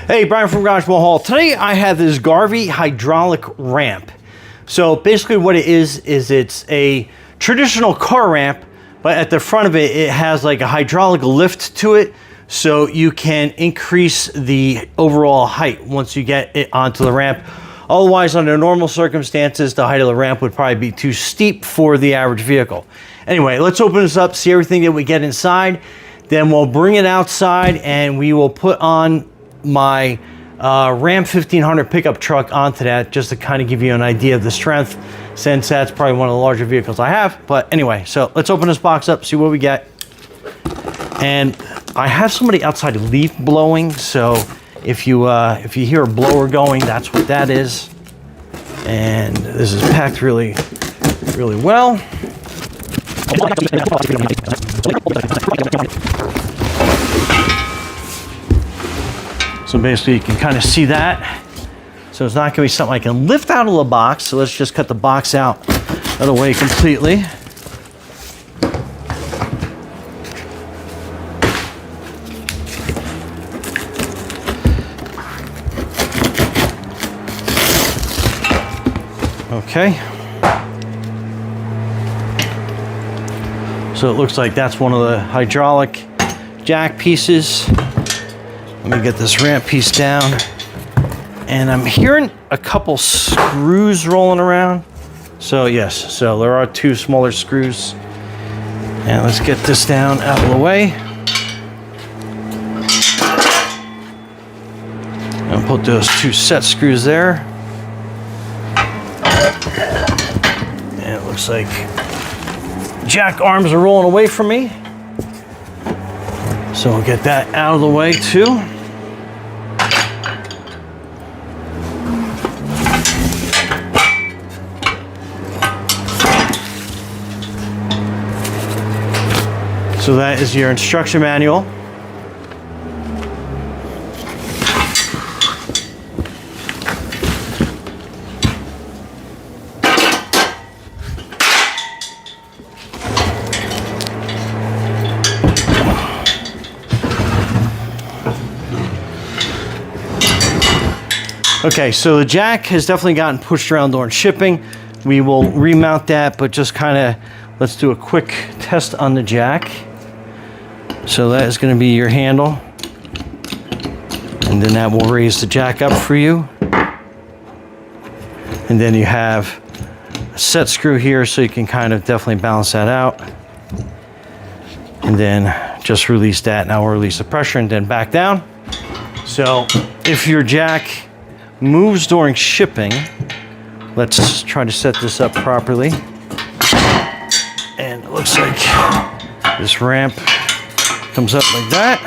Hey, Brian from Garage Hall. Today I have this Garvey hydraulic ramp. So basically what it is it's a traditional car ramp, but at the front of it, it has like a hydraulic lift to it, so you can increase the overall height once you get it onto the ramp. Otherwise, under normal circumstances, the height of the ramp would probably be too steep for the average vehicle. Anyway, let's open this up, see everything that we get inside. Then we'll bring it outside and we will put on my Ram 1500 pickup truck onto that, just to kind of give you an idea of the strength, since that's probably one of the larger vehicles I have. But anyway, so let's open this box up, see what we get. And I have somebody outside leaf blowing, so if you hear a blower going, that's what that is. And this is packed really, really well. So basically you can kind of see that. So it's not going to be something I can lift out of the box. So let's just cut the box out of the way completely. Okay. So it looks like that's one of the hydraulic jack pieces. Let me get this ramp piece down. And I'm hearing a couple screws rolling around. So yes, so there are two smaller screws. And let's get this down out of the way. And put those two set screws there. And it looks like jack arms are rolling away from me. So we'll get that out of the way too. So that is your instruction manual. Okay, so the jack has definitely gotten pushed around during shipping. We will remount that, but just kind of, let's do a quick test on the jack. So that is going to be your handle. And then that will raise the jack up for you. And then you have a set screw here, so you can kind of definitely balance that out. And then just release that. Now we'll release the pressure and then back down. So if your jack moves during shipping, let's try to set this up properly. And it looks like this ramp comes up like that.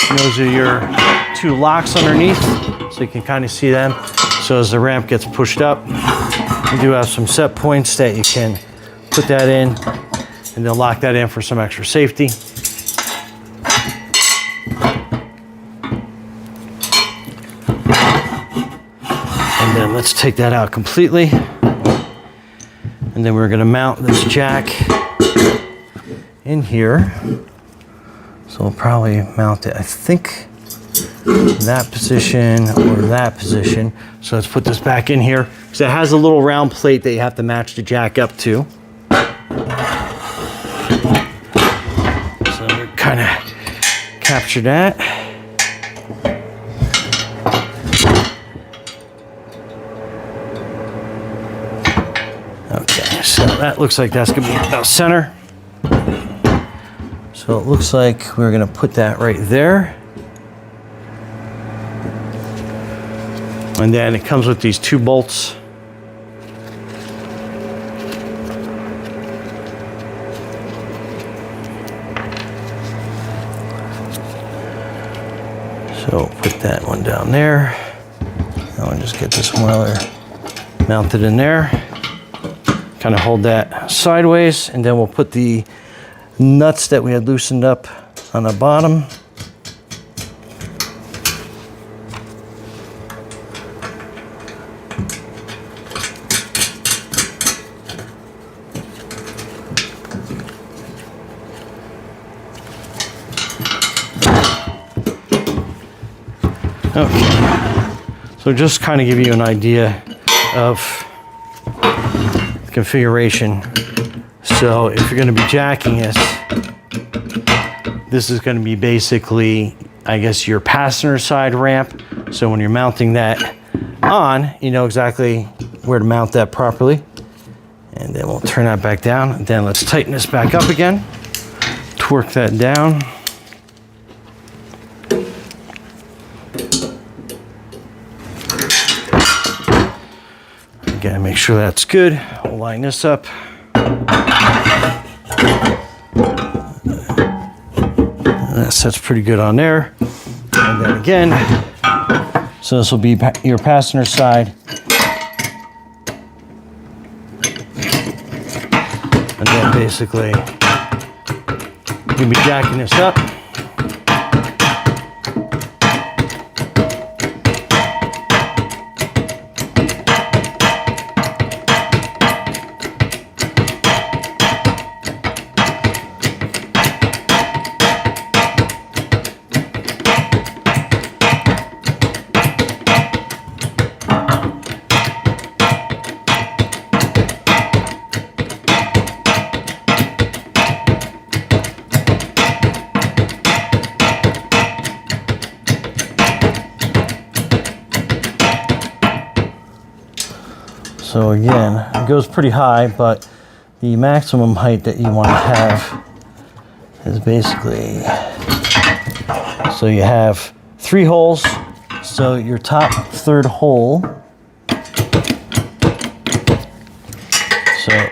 And those are your two locks underneath, so you can kind of see them. So as the ramp gets pushed up, you do have some set points that you can put that in, and then lock that in for some extra safety. And then let's take that out completely. And then we're going to mount this jack in here. So we'll probably mount it, I think, that position or that position. So let's put this back in here, because it has a little round plate that you have to match the jack up to. So we kind of capture that. Okay, so that looks like that's going to be about center. So it looks like we're going to put that right there. And then it comes with these two bolts. So put that one down there. Now I'll just get this oiler mounted in there. Kind of hold that sideways, and then we'll put the nuts that we had loosened up on the bottom. Okay. So just kind of give you an idea of configuration. So if you're going to be jacking this is going to be basically, I guess, your passenger side ramp. So when you're mounting that on, you know exactly where to mount that properly. And then we'll turn that back down. And then let's tighten this back up again. Torque that down. Again, make sure that's good. We'll line this up. That sets pretty good on there. And then again, so this will be your passenger side. And then basically, you'll be jacking this up. So again, it goes pretty high, but the maximum height that you want to have is basically, so you have 3 holes. So your top third hole, so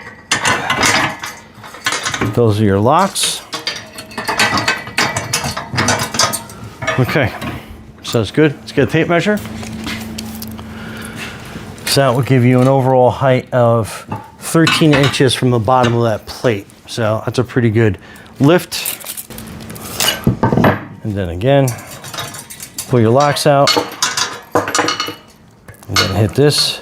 those are your locks. Okay, so that's good. Let's get a tape measure. So that will give you an overall height of 13 inches from the bottom of that plate. So that's a pretty good lift. And then again, pull your locks out. And then hit this.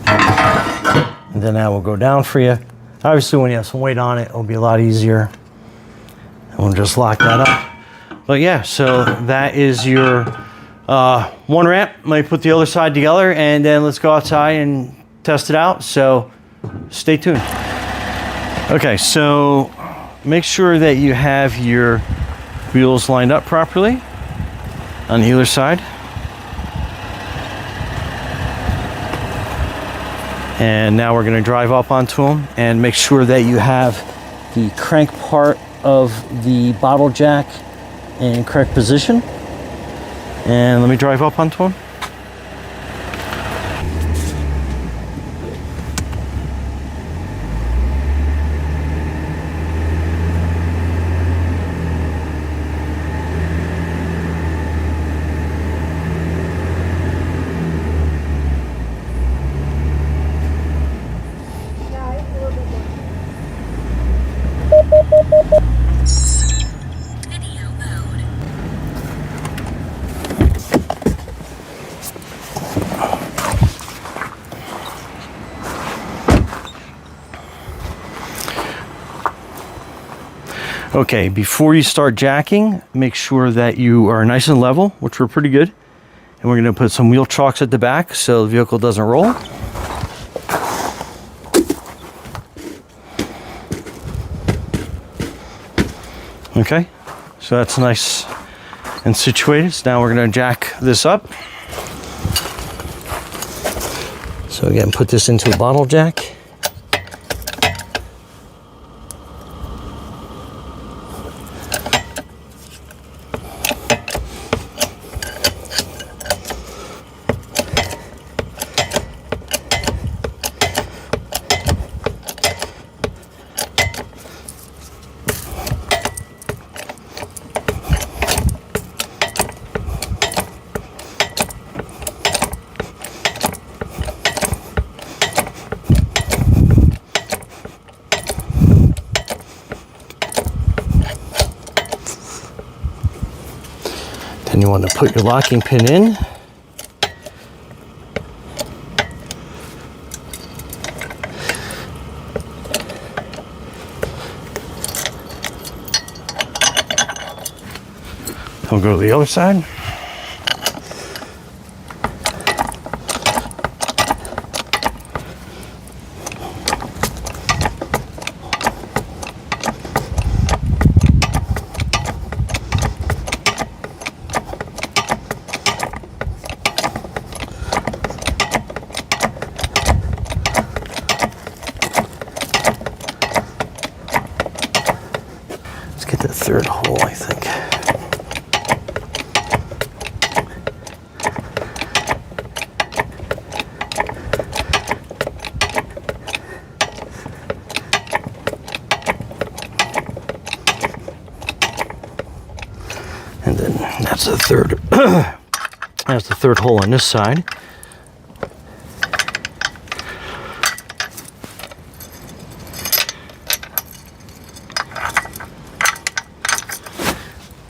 And then that will go down for you. Obviously, when you have some weight on it, it'll be a lot easier. And we'll just lock that up. But yeah, so that is your one ramp. Let me put the other side together and then let's go outside and test it out. So stay tuned. Okay, so make sure that you have your wheels lined up properly on either side. And now we're going to drive up onto them and make sure that you have the crank part of the bottle jack in correct position. And let me drive up onto them. Okay, before you start jacking, make sure that you are nice and level, which we're pretty good. And we're going to put some wheel chocks at the back so the vehicle doesn't roll. Okay, so that's nice and situated. So now we're going to jack this up. So again, put this into a bottle jack. Then you want to put your locking pin in. We'll go to the other side. Let's get the third hole, I think. And then that's the third. That's the third hole on this side.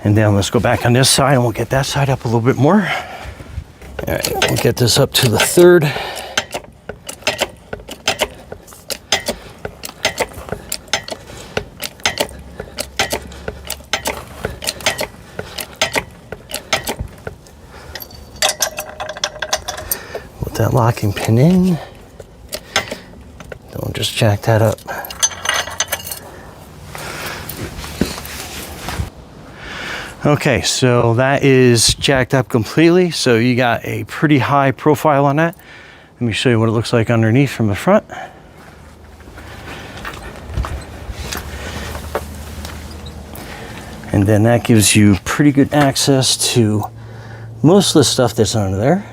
And then let's go back on this side and we'll get that side up a little bit more. All right, we'll get this up to the third. Put that locking pin in. Then we'll just jack that up. Okay, so that is jacked up completely. So you got a pretty high profile on that. Let me show you what it looks like underneath from the front. And then that gives you pretty good access to most of the stuff that's under there.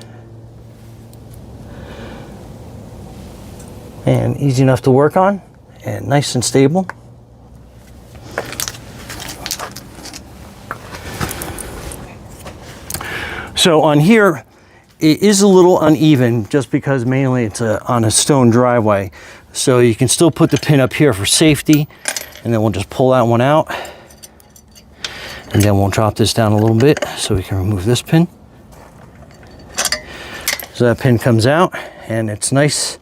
And easy enough to work on and nice and stable. So on here, it is a little uneven just because mainly it's on a stone driveway. So you can still put the pin up here for safety, and then we'll just pull that one out. And then we'll drop this down a little bit so we can remove this pin. So that pin comes out and it's nice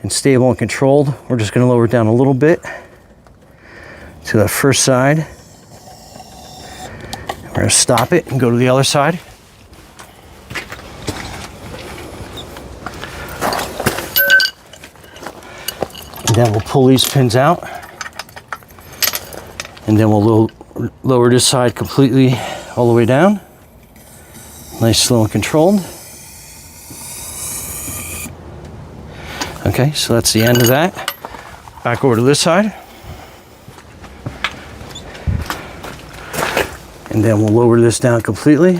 and stable and controlled. We're just gonna lower it down a little bit to the first side. We're gonna stop it and go to the other side. Then we'll pull these pins out, and then we'll lower this side completely all the way down. Nice, slow, and controlled. Okay, so that's the end of that. Back over to this side. And then we'll lower this down completely.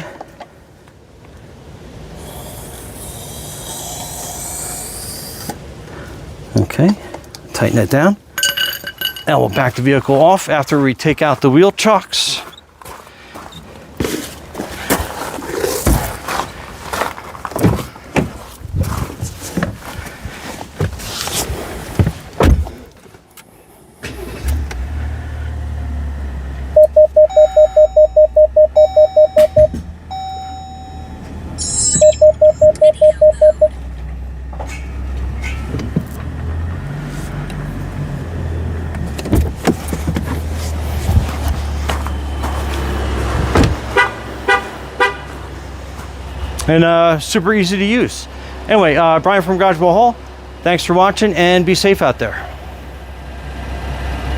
Okay. Tighten it down. Now we'll back the vehicle off after we take out the wheel chocks. And super easy to use. Anyway, Brian from Garage Hall, thanks for watching and be safe out there.